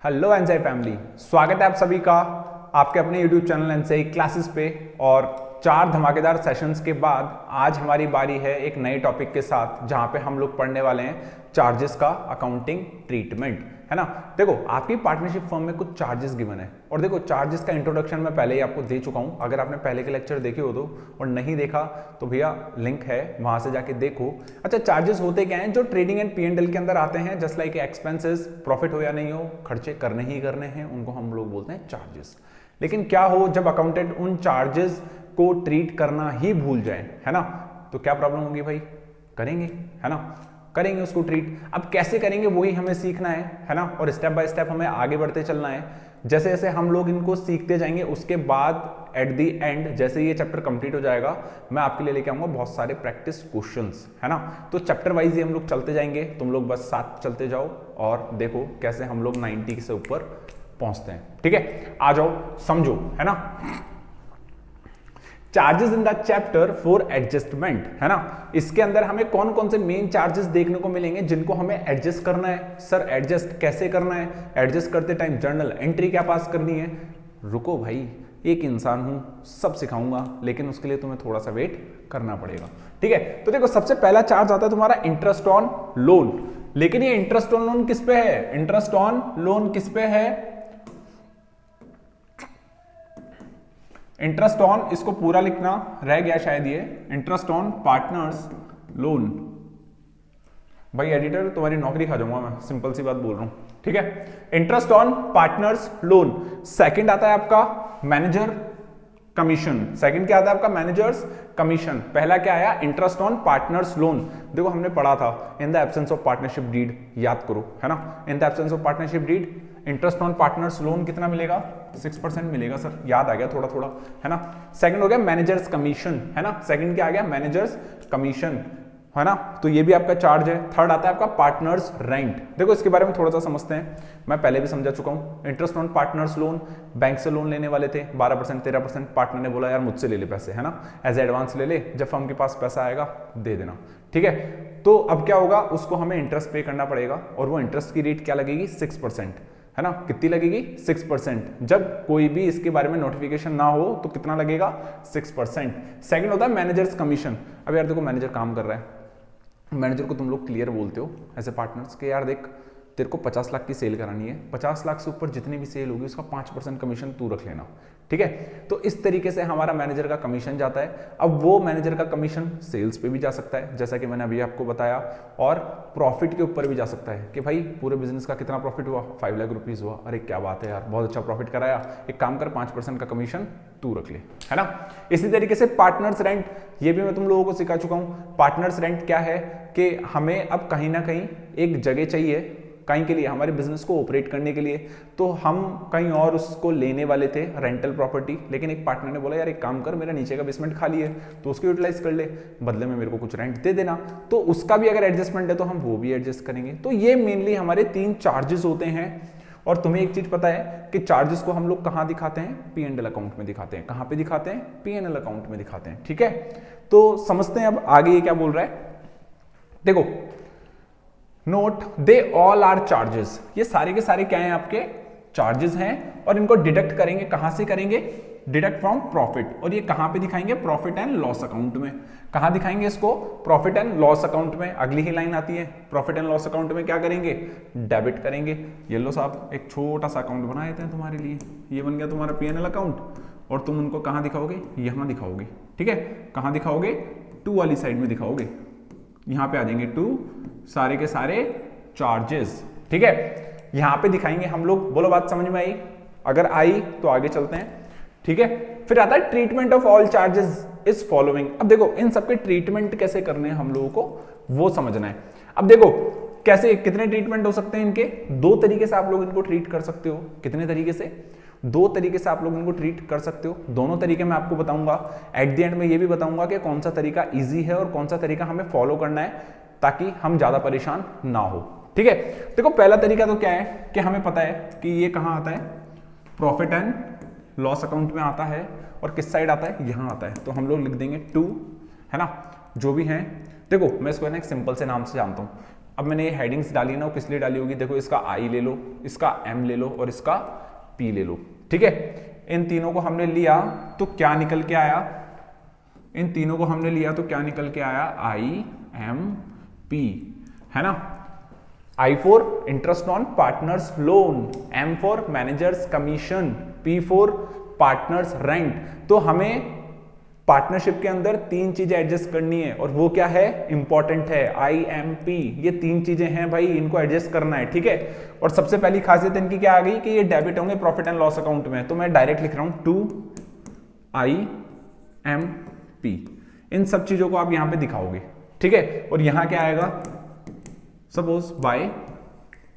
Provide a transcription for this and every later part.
Hello एनसाई family, स्वागत है आप सभी का आपके अपने YouTube चैनल एनसाई क्लासेस पे। और 4 धमाकेदार सेशंस के बाद आज हमारी बारी है एक नए टॉपिक के साथ, जहां पे हम लोग पढ़ने वाले हैं चार्जेस का अकाउंटिंग ट्रीटमेंट, है ना। देखो, आपकी पार्टनरशिप फर्म में कुछ चार्जेस गिवन है और देखो चार्जेस का इंट्रोडक्शन मैं पहले ही आपको दे चुका हूं। अगर आपने पहले के लेक्चर देखे हो तो और नहीं देखा तो भैया लिंक है, वहां से जाके देखो। अच्छा, चार्जेस होते क्या हैं? जो ट्रेडिंग एंड P&L के अंदर आते हैं, जस्ट लाइक एक्सपेंसेस, प्रॉफिट हो या नहीं हो, खर्चे करने ही करने हैं, उनको हम लोग बोलते हैं चार्जेस। लेकिन क्या हो जब अकाउंटेंट उन चार्जेस को ट्रीट करना ही भूल जाए, है ना, तो क्या प्रॉब्लम होगी भाई? करेंगे, है ना, करेंगे उसको ट्रीट। अब कैसे करेंगे वही हमें सीखना है ना, और स्टेप बाय स्टेप हमें आगे बढ़ते चलना है। जैसे जैसे हम लोग इनको सीखते जाएंगे, उसके बाद एट दी एंड जैसे ये चैप्टर कंप्लीट हो जाएगा, मैं आपके लिए लेके आऊंगा बहुत सारे प्रैक्टिस क्वेश्चंस, है ना। तो चैप्टर वाइज ही हम लोग चलते जाएंगे, तुम लोग बस साथ चलते जाओ और देखो कैसे हम लोग 90 से ऊपर पहुंचते हैं। ठीक है, आ जाओ, समझो, है ना। Charges in the chapter for adjustment, है ना। इसके अंदर हमें कौन कौन से मेन चार्जेस देखने को मिलेंगे जिनको हमें एडजस्ट करना है। सर एडजस्ट कैसे करना है? एडजस्ट करते टाइम जर्नल एंट्री क्या पास करनी है? रुको भाई, एक इंसान हूं, सब सिखाऊंगा, लेकिन उसके लिए तुम्हें थोड़ा सा वेट करना पड़ेगा। ठीक है, तो देखो सबसे पहला चार्ज आता है तुम्हारा इंटरेस्ट ऑन लोन। लेकिन ये इंटरेस्ट ऑन लोन किस पे है? इंटरेस्ट ऑन लोन किस पे है? इंटरेस्ट ऑन, इसको पूरा लिखना रह गया शायद, ये इंटरेस्ट ऑन पार्टनर्स लोन। भाई एडिटर, तुम्हारी नौकरी खा जाऊंगा मैं, सिंपल सी बात बोल रहा हूं। ठीक है, interest on partners loan. Second आता है आपका मैनेजर कमीशन। सेकंड क्या आता है आपका? Managers commission. पहला क्या आया? Interest on partners loan. देखो हमने पढ़ा था in the absence of partnership deed, याद करो, है ना। In the absence of partnership deed interest on partners loan कितना मिलेगा? 6% मिलेगा। सर याद आ गया थोड़ा थोड़ा, है ना। सेकंड हो गया मैनेजर्स कमीशन, है ना। सेकंड क्या आ गया? मैनेजर्स कमीशन, है ना। तो ये भी आपका चार्ज है। थर्ड आता है आपका पार्टनर्स रेंट। देखो इसके बारे में थोड़ा सा समझते हैं, मैं पहले भी समझा चुका हूं। Interest on partners loan, bank से लोन लेने वाले थे 12% 13%, पार्टनर ने बोला यार मुझसे ले ले पैसे, है ना, एज एडवांस ले ले, जब फर्म के पास पैसा आएगा दे देना। ठीक है, तो अब क्या होगा, उसको हमें इंटरेस्ट पे करना पड़ेगा और वो इंटरेस्ट की रेट क्या लगेगी? 6%, है ना। कितनी लगेगी? 6%। जब कोई भी इसके बारे में नोटिफिकेशन ना हो तो कितना लगेगा? 6%। सेकंड होता है मैनेजर्स कमीशन। अब यार देखो मैनेजर काम कर रहा है, मैनेजर को तुम लोग क्लियर बोलते हो एज ए पार्टनर्स के यार देख तेरे को 50 लाख की सेल करानी है, 50 लाख से ऊपर जितनी भी सेल होगी उसका 5% कमीशन तू रख लेना। ठीक है, तो इस तरीके से हमारा मैनेजर का कमीशन जाता है। अब वो मैनेजर का कमीशन सेल्स पे भी जा सकता है, जैसा कि मैंने अभी आपको बताया, और प्रॉफिट के ऊपर भी जा सकता है कि भाई पूरे बिजनेस का कितना प्रॉफिट हुआ? 5 लाख रुपीज हुआ। अरे क्या बात है यार, बहुत अच्छा प्रॉफिट कराया, एक काम कर 5% का कमीशन तू रख ले, है ना। इसी तरीके से पार्टनर्स रेंट, ये भी मैं तुम लोगों को सिखा चुका हूं। पार्टनर्स रेंट क्या है कि हमें अब कहीं ना कहीं एक जगह चाहिए कहीं के लिए, हमारे बिजनेस को ऑपरेट करने के लिए, तो हम कहीं और उसको लेने वाले थे रेंटल प्रॉपर्टी, लेकिन एक पार्टनर ने बोला यार एक काम कर, मेरा नीचे का बेसमेंट खाली है तो उसको यूटिलाइज कर ले, बदले में मेरे को कुछ रेंट दे देना। तो उसका भी अगर एडजस्टमेंट है तो हम वो भी एडजस्ट करेंगे। तो ये मेनली हमारे 3 चार्जेस होते हैं। और तुम्हें एक चीज पता है कि चार्जेस को हम लोग कहां दिखाते हैं? P&L अकाउंट में दिखाते हैं। कहां पे दिखाते हैं? P&L अकाउंट में दिखाते हैं। ठीक है, तो समझते हैं अब आगे ये क्या बोल रहा है। देखो, note they all are charges, ये सारे के सारे क्या हैं? आपके चार्जेस हैं, और इनको डिडक्ट करेंगे। कहां से करेंगे? Deduct from profit. और ये कहां पे दिखाएंगे? प्रॉफिट एंड लॉस अकाउंट में। कहां दिखाएंगे इसको? प्रॉफिट एंड लॉस अकाउंट में। अगली ही लाइन आती है, प्रॉफिट एंड लॉस अकाउंट में क्या करेंगे? डेबिट करेंगे। ये लो साहब, एक छोटा सा अकाउंट बना देते हैं तुम्हारे लिए, ये बन गया तुम्हारा P&L अकाउंट, और तुम उनको कहां दिखाओगे? यहां दिखाओगे। ठीक है, कहां दिखाओगे? टू वाली साइड में दिखाओगे। यहां पे आ जाएंगे टू, सारे के सारे चार्जेस। ठीक है, यहां पे दिखाएंगे हम लोग। बोलो बात समझ में आई? अगर आई तो आगे चलते हैं। ठीक है, फिर आता है treatment of all charges is following. अब देखो इन सबके ट्रीटमेंट कैसे करने हैं हम लोगों को वो समझना है। अब देखो कैसे, कितने ट्रीटमेंट हो सकते हैं इनके? 2 तरीके से आप लोग इनको ट्रीट कर सकते हो। कितने तरीके से? 2 तरीके से आप लोग इनको ट्रीट कर सकते हो। दोनों तरीके मैं आपको बताऊंगा। एट द एंड में ये भी बताऊंगा कि कौन सा तरीका इजी है और कौन सा तरीका हमें फॉलो करना है, ताकि हम ज्यादा परेशान ना हो। ठीक है, देखो पहला तरीका तो क्या है कि हमें पता है कि ये कहां आता है? प्रॉफिट एंड लॉस अकाउंट में आता है, और किस साइड आता है? यहां आता है। तो हम लोग लिख देंगे 2, है ना, जो भी है। देखो मैं इसको ना एक सिंपल से नाम से जानता हूं, अब मैंने ये हेडिंग्स डाली ना, वो किस लिए डाली होगी, देखो इसका आई ले लो, इसका एम ले लो और इसका पी ले लो, ठीक है। इन तीनों को हमने लिया तो क्या निकल के आया, इन तीनों को हमने लिया तो क्या निकल के आया, आई एम पी, है ना। I for interest on partners loan, M for managers commission, P for partners rent. तो हमें पार्टनरशिप के अंदर तीन चीजें एडजस्ट करनी है और वो क्या है, इंपॉर्टेंट है, आई एम पी, ये तीन चीजें हैं भाई, इनको एडजस्ट करना है, ठीक है। और सबसे पहली खासियत इनकी क्या आ गई कि ये डेबिट होंगे प्रॉफिट एंड लॉस अकाउंट में, तो मैं डायरेक्ट लिख रहा हूं टू आई एम पी। इन सब चीजों को आप यहां पे दिखाओगे, ठीक है। और यहां क्या आएगा, सपोज बाय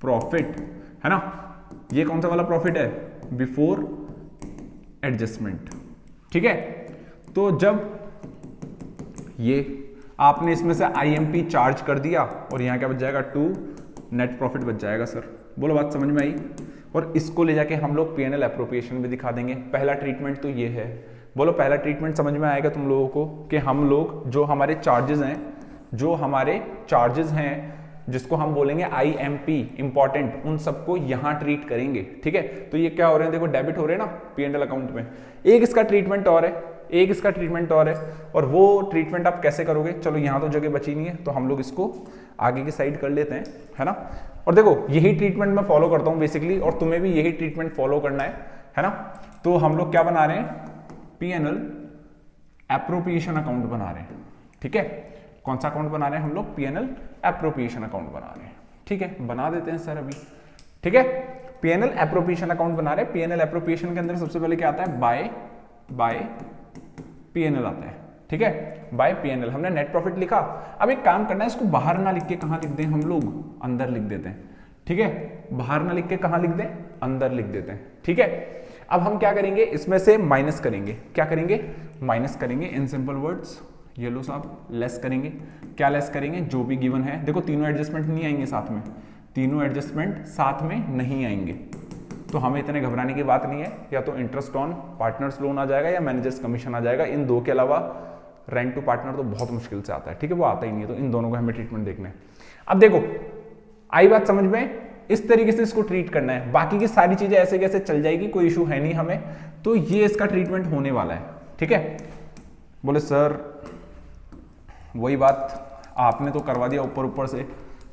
प्रॉफिट, है ना। ये कौन सा वाला प्रॉफिट है, बिफोर एडजस्टमेंट, ठीक है। तो जब ये आपने इसमें से आईएमपी चार्ज कर दिया और यहां क्या बच जाएगा, टू नेट प्रॉफिट बच जाएगा। सर बोलो बात समझ में आई। और इसको ले जाके हम लोग पीएनएल एप्रोप्रिएशन भी दिखा देंगे। पहला ट्रीटमेंट तो ये है, बोलो पहला ट्रीटमेंट समझ में आएगा तुम लोगों को कि हम लोग जो हमारे चार्जेस हैं जिसको हम बोलेंगे आईएमपी इंपॉर्टेंट, उन सबको यहां ट्रीट करेंगे, ठीक है। तो ये क्या हो रहे हैं, देखो डेबिट हो रहे हैं ना पीएनएल अकाउंट में। एक इसका ट्रीटमेंट और है, एक इसका ट्रीटमेंट और है, और वो ट्रीटमेंट आप कैसे करोगे, चलो यहां तो जगह बची नहीं है तो हम लोग इसको आगे की साइड कर लेते हैं, है ना। और देखो यही ट्रीटमेंट मैं फॉलो करता हूं बेसिकली, और तुम्हें भी यही ट्रीटमेंट फॉलो करना है ना। तो हम लोग क्या बना रहे हैं, पीएनएल एप्रोप्रिएशन अकाउंट बना रहे हैं, ठीक है। कौन सा अकाउंट बना रहे हैं हम लोग, पीएनएल एप्रोप्रिएशन अकाउंट बना रहे हैं, ठीक है। बना देते हैं सर अभी, ठीक है। पीएनएल एप्रोप्रिएशन अकाउंट बना रहे हैं। पीएनएल एप्रोप्रिएशन के अंदर सबसे पहले क्या आता है, बाय पीएनएल आता है, ठीक है। बाय पीएनएल हमने नेट प्रॉफिट लिखा। अब एक काम करना है, इसको बाहर ना लिख के कहां लिख दें हम लोग, अंदर लिख देते हैं, ठीक है। बाहर ना लिख के कहां लिख दें, अंदर लिख देते हैं, ठीक है। अब हम क्या करेंगे, इसमें से माइनस करेंगे, क्या करेंगे, माइनस करेंगे। इन सिंपल वर्ड्स ये लो साहब, लेस करेंगे। क्या लेस करेंगे, जो भी गिवन है। देखो तीनों एडजस्टमेंट नहीं आएंगे साथ में, तीनों एडजस्टमेंट साथ में नहीं आएंगे, तो हमें इतने घबराने की बात नहीं है। या तो इंटरेस्ट ऑन पार्टनर्स लोन आ जाएगा या मैनेजर्स कमीशन आ जाएगा। इन दो के अलावा रेंट टू पार्टनर तो बहुत मुश्किल से आता है, ठीक है, वो आता ही नहीं है। तो इन दोनों को हमें ट्रीटमेंट देखना है। अब देखो आई बात समझ में, इस तरीके से इसको ट्रीट करना है। बाकी की सारी चीजें ऐसे कैसे चल जाएगी, कोई इशू है नहीं हमें। तो ये इसका ट्रीटमेंट होने वाला है, ठीक है। बोले सर वही बात आपने तो करवा दिया ऊपर ऊपर से,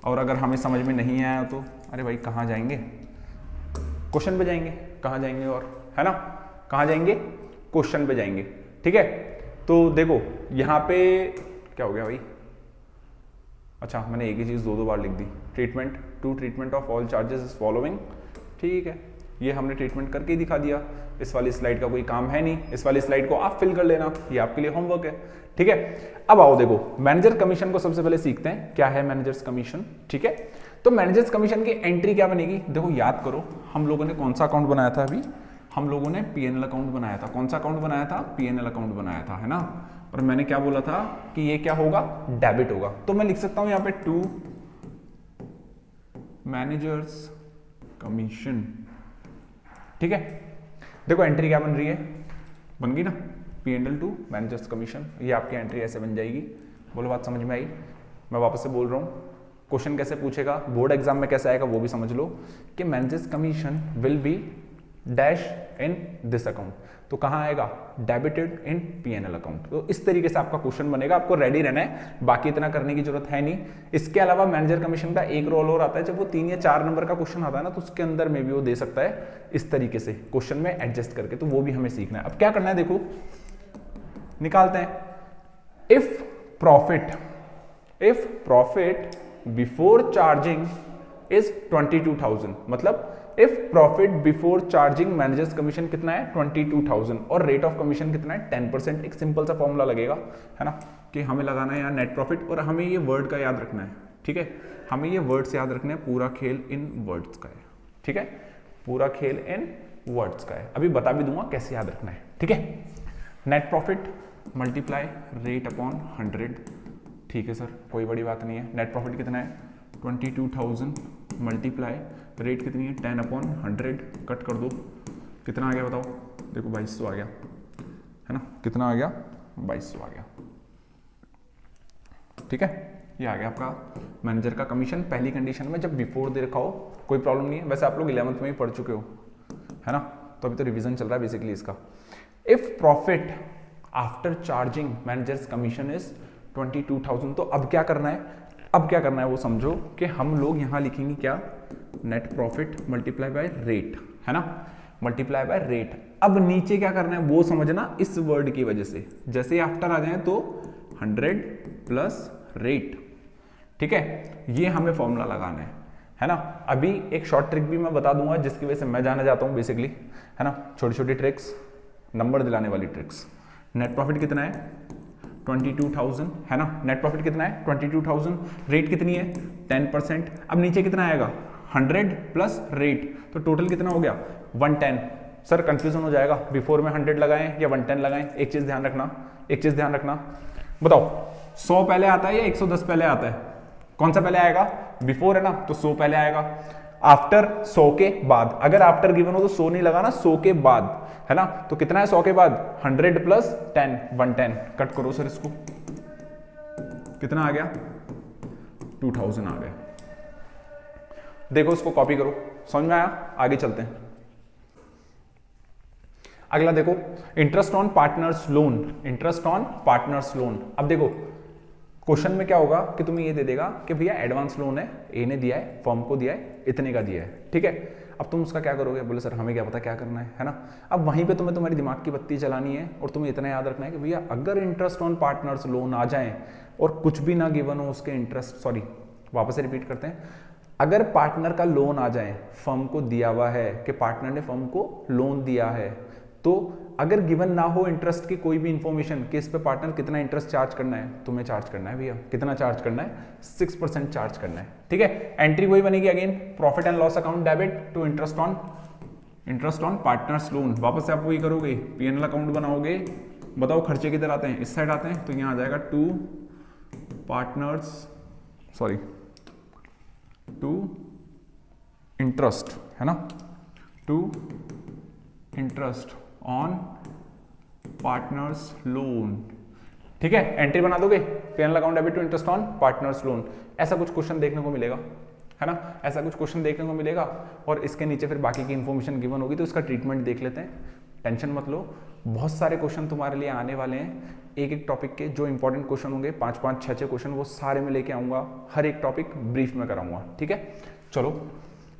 और अगर हमें समझ में नहीं आया तो अरे भाई कहाँ जाएंगे, क्वेश्चन पे जाएंगे। कहाँ जाएंगे, और है ना, कहाँ जाएंगे, क्वेश्चन पे जाएंगे, ठीक है। तो देखो यहाँ पे क्या हो गया भाई, अच्छा मैंने एक ही चीज दो बार लिख दी। Treatment to treatment of all charges is following, ठीक है। ये हमने ट्रीटमेंट करके ही दिखा दिया। इस वाली स्लाइड का कोई काम है नहीं, इस वाली स्लाइड को आप फिल कर लेना, ये आपके लिए होमवर्क है, ठीक है। अब आओ देखो मैनेजर कमीशन को सबसे पहले सीखते हैं, क्या है मैनेजर्स कमीशन, ठीक है। तो मैनेजर्स कमीशन की एंट्री क्या बनेगी, देखो याद करो हम लोगों ने कौन सा अकाउंट बनाया था, अभी हम लोगों ने पीएनएल अकाउंट बनाया था। कौन सा अकाउंट बनाया था, पीएनएल अकाउंट बनाया था, है ना। और मैंने क्या बोला था कि ये क्या होगा, डेबिट होगा। तो मैं लिख सकता हूं यहां पे टू मैनेजर्स कमीशन, ठीक है। देखो एंट्री क्या बन रही है, बन गई ना, पीएनएल टू मैनेजर्स कमीशन। ये आपकी एंट्री ऐसे बन जाएगी। बोलो बात समझ में आई। मैं वापस से बोल रहा हूं, क्वेश्चन कैसे पूछेगा, बोर्ड एग्जाम में कैसे आएगा वो भी समझ लो कि managers commission will be dash in this account. तो कहां आएगा, डेबिटेड इन पीएनएल अकाउंट। तो इस तरीके से आपका क्वेश्चन बनेगा, आपको रेडी रहना है, बाकी इतना करने की जरूरत है नहीं। इसके अलावा मैनेजर कमीशन का एक रोल और आता है, जब वो 3 या 4 नंबर का क्वेश्चन आता है ना, तो उसके अंदर में भी वो दे सकता है इस तरीके से क्वेश्चन में एडजस्ट करके। तो वो भी हमें सीखना है। अब क्या करना है, देखो निकालते हैं। If profit before charging is 22,000, मतलब if profit before charging managers commission कितना है, 22,000, और रेट ऑफ कमीशन कितना है, 10%। एक सिंपल सा फॉर्मूला लगेगा, है ना, कि हमें लगाना है यहाँ नेट प्रॉफिट, और हमें ये वर्ड का याद रखना है, ठीक है। हमें ये वर्ड्स याद रखना है, पूरा खेल इन वर्ड्स का है, ठीक है, पूरा खेल इन वर्ड्स का है। अभी बता भी दूंगा कैसे याद रखना है, ठीक है। Net profit multiply rate upon 100, ठीक है सर, कोई बड़ी बात नहीं है। नेट प्रॉफिट कितना है, 22,000 मल्टीप्लाई रेट कितनी है, 10 अपॉन 100, कट कर दो, कितना आ गया बताओ। देखो 2200 आ गया, है ना, कितना आ गया, 2200 आ गया, ठीक है। ये आ गया आपका मैनेजर का कमीशन पहली कंडीशन में जब बिफोर दे रखा हो, कोई प्रॉब्लम नहीं है। वैसे आप लोग 11th में ही पढ़ चुके हो, है ना, तो अभी तो रिवीजन चल रहा है बेसिकली इसका। If profit after charging managers commission is 22,000, तो अब क्या करना है, अब क्या करना है वो समझो कि हम लोग यहाँ लिखेंगे क्या, net profit multiply by rate, है ना, मल्टीप्लाई बाय रेट। अब नीचे क्या करना है वो समझना इस वर्ड की वजह से, जैसे ही आफ्टर आ जाए तो 100 प्लस रेट, ठीक है, ये हमें फॉर्मूला लगाना है ना। अभी एक शॉर्ट ट्रिक भी मैं बता दूंगा जिसकी वजह से मैं जाना चाहता हूं बेसिकली, है ना, छोटी छोटी ट्रिक्स, नंबर दिलाने वाली ट्रिक्स। नेट प्रॉफिट कितना है 22,000, है ना, नेट प्रॉफिट कितना है 22,000, रेट कितनी है 10%। अब नीचे कितना आएगा 100 प्लस रेट, तो टोटल कितना हो गया 110। सर कंफ्यूजन हो जाएगा, बिफोर में 100 लगाएं या 110 लगाएं, एक चीज ध्यान रखना, एक चीज ध्यान रखना, बताओ 100 पहले आता है या 110 पहले आता है, कौन सा पहले आएगा, बिफोर है ना, तो 100 पहले आएगा। आफ्टर 100 के बाद, अगर आफ्टर गिवन हो तो 100 नहीं लगाना, 100 के बाद, है ना, तो कितना है 100 के बाद 100 प्लस 10 110। कट करो सर इसको, कितना आ गया 2000 आ गया। देखो इसको कॉपी करो, समझ में आया, आगे चलते हैं। अगला देखो interest on partners loan, interest on partners loan. अब देखो क्वेश्चन में क्या होगा कि तुम्हें ये दे देगा कि भैया एडवांस लोन है, ए ने दिया है, फर्म को दिया है, इतने का दिया है, ठीक है। अब तुम उसका क्या करोगे, बोले सर हमें क्या पता क्या करना है ना। अब वहीं पे तुम्हें तुम्हारी दिमाग की बत्ती चलानी है और तुम्हें इतना याद रखना है कि भैया अगर इंटरेस्ट ऑन पार्टनर्स लोन आ जाए और कुछ भी ना गिवन हो उसके इंटरेस्ट, सॉरी वापस से रिपीट करते हैं, अगर पार्टनर का लोन आ जाए, फर्म को दिया हुआ है कि पार्टनर ने फर्म को लोन दिया है, तो अगर गिवन ना हो इंटरेस्ट की कोई भी इंफॉर्मेशन कि इस पे पार्टनर कितना इंटरेस्ट चार्ज करना है, तुम्हें चार्ज करना है भैया, कितना चार्ज करना है 6% चार्ज करना है, ठीक है। एंट्री वही बनेगी again, profit and loss account debit to interest on partners loan. वापस से आप वही करोगे, पीएनएल अकाउंट बनाओगे, बताओ खर्चे किधर आते हैं, इस साइड आते हैं, तो यहाँ आ जाएगा टू इंटरेस्ट, है ना, to interest on partners loan, ठीक है। एंट्री बना दोगे, PNL account debit to interest on partners loan. ऐसा कुछ क्वेश्चन देखने को मिलेगा, है ना, ऐसा कुछ क्वेश्चन देखने को मिलेगा और इसके नीचे फिर बाकी की इंफॉर्मेशन गिवन होगी, तो इसका ट्रीटमेंट देख लेते हैं, टेंशन मत लो। बहुत सारे क्वेश्चन तुम्हारे लिए आने वाले हैं, एक एक टॉपिक के जो इंपॉर्टेंट क्वेश्चन होंगे 5-5, 6-6 क्वेश्चन, वो सारे में लेके आऊंगा, हर एक टॉपिक ब्रीफ में कराऊंगा, ठीक है। चलो,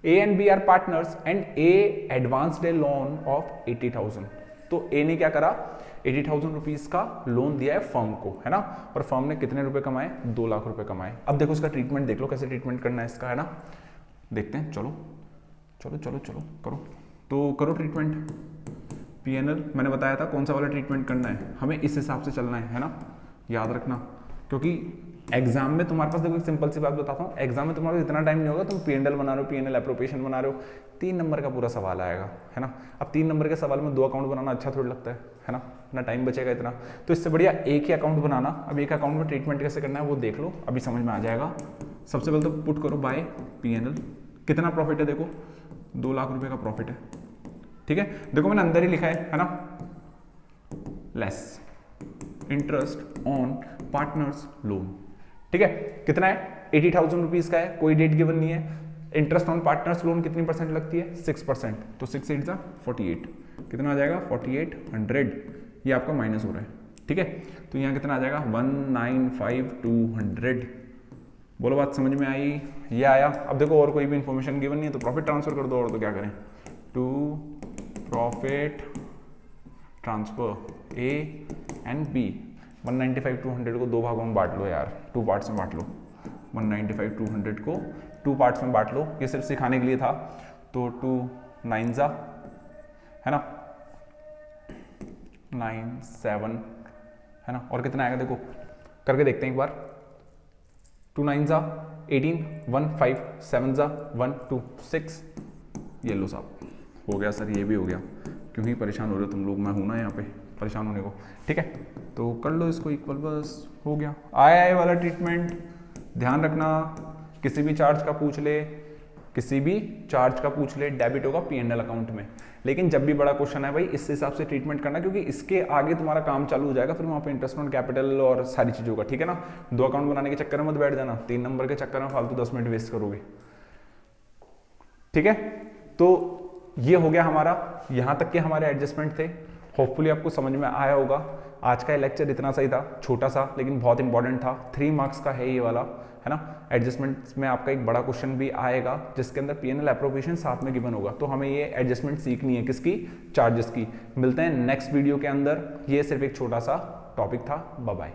A and B are partners and A advanced a loan of 80,000। तो ए ने क्या करा, 80,000 रुपीज का लोन दिया है फर्म को, है ना, और फर्म ने कितने रुपए कमाए, 2 लाख रुपए कमाए। अब देखो इसका ट्रीटमेंट देख लो, कैसे ट्रीटमेंट करना है इसका, है ना, देखते हैं। चलो चलो चलो चलो करो, तो करो ट्रीटमेंट। पीएनएल मैंने बताया था कौन सा वाला ट्रीटमेंट करना है, हमें इस हिसाब से चलना है ना, याद रखना, क्योंकि एग्जाम में तुम्हारे पास, देखो एक सिंपल सी बात बताता हूँ, एग्जाम में तुम्हारे पास इतना टाइम नहीं होगा, तुम पीएनएल बना रहे हो, पीएनएल एप्रोप्रिएशन बना रहे हो, 3 नंबर का पूरा सवाल आएगा, है ना। अब 3 नंबर के सवाल में 2 अकाउंट बनाना अच्छा थोड़ा लगता है ना, ना टाइम बचेगा इतना, तो इससे बढ़िया एक ही अकाउंट बनाना। अब एक अकाउंट में ट्रीटमेंट कैसे करना है वो देख लो, अभी समझ में आ जाएगा। सबसे पहले तो पुट करो बाय पीएनएल, कितना प्रॉफिट है, देखो 2 लाख रुपए का प्रॉफिट है, ठीक है। देखो मैंने अंदर ही लिखा है ना, less interest on partners loan, ठीक है। कितना है 80,000 रुपीज का है, कोई डेट गिवन नहीं है। इंटरेस्ट ऑन पार्टनर्स लोन कितनी परसेंट लगती है, 6%, तो 6 8 48, कितना आ जाएगा 4800, ये आपका माइनस हो रहा है, ठीक है। तो यहाँ कितना आ जाएगा 195,200। बोलो बात समझ में आई, ये आया। अब देखो और कोई भी इंफॉर्मेशन गिवन नहीं है, तो प्रॉफिट ट्रांसफर कर दो, और तो क्या करें, to profit transfer A and B. 195,200 को 2 भागों में बांट लो यार, 2 पार्ट्स में बांट लो, 195,200 को 2 पार्ट्स में बांट लो, ये सिर्फ सिखाने के लिए था। तो 2 9 जा, है ना, 9 7, है ना, और कितना आएगा देखो करके देखते हैं एक बार। 2 9 जा 18, 1 5 7 जा 1 2 6, ये लो साहब, हो गया सर, ये भी हो गया। क्यों ही परेशान हो रहे हो तुम लोग, मैं हूं ना यहाँ पे परेशान होने को, ठीक है। तो कर लो इसको इक्वल, बस हो गया। आया वाला ट्रीटमेंट ध्यान रखना, किसी भी चार्ज का पूछ ले किसी भी चार्ज का पूछ ले, डेबिट होगा P&L अकाउंट में। लेकिन जब भी बड़ा क्वेश्चन है भाई इस हिसाब से ट्रीटमेंट करना, क्योंकि इसके आगे तुम्हारा काम चालू हो जाएगा फिर वहाँ पे इंटरेस्ट ऑन कैपिटल और सारी चीज़ों का, ठीक है ना। 2 अकाउंट बनाने के चक्कर में मत बैठ जाना, 3 नंबर के चक्कर में फालतू 10 मिनट वेस्ट करोगे, ठीक है। तो ये हो गया हमारा, यहाँ तक के हमारे एडजस्टमेंट थे। होपफुली आपको समझ में आया होगा। आज का लेक्चर इतना सही था, छोटा सा लेकिन बहुत इंपॉर्टेंट था। 3 मार्क्स का है ये वाला, है ना। एडजस्टमेंट्स में आपका एक बड़ा क्वेश्चन भी आएगा जिसके अंदर P&L एप्रोप्रिएशन साथ में गिवन होगा। तो हमें ये एडजस्टमेंट सीखनी है, किसकी, चार्जेस की। मिलते हैं नेक्स्ट वीडियो के अंदर। ये सिर्फ एक छोटा सा टॉपिक था। Bye bye.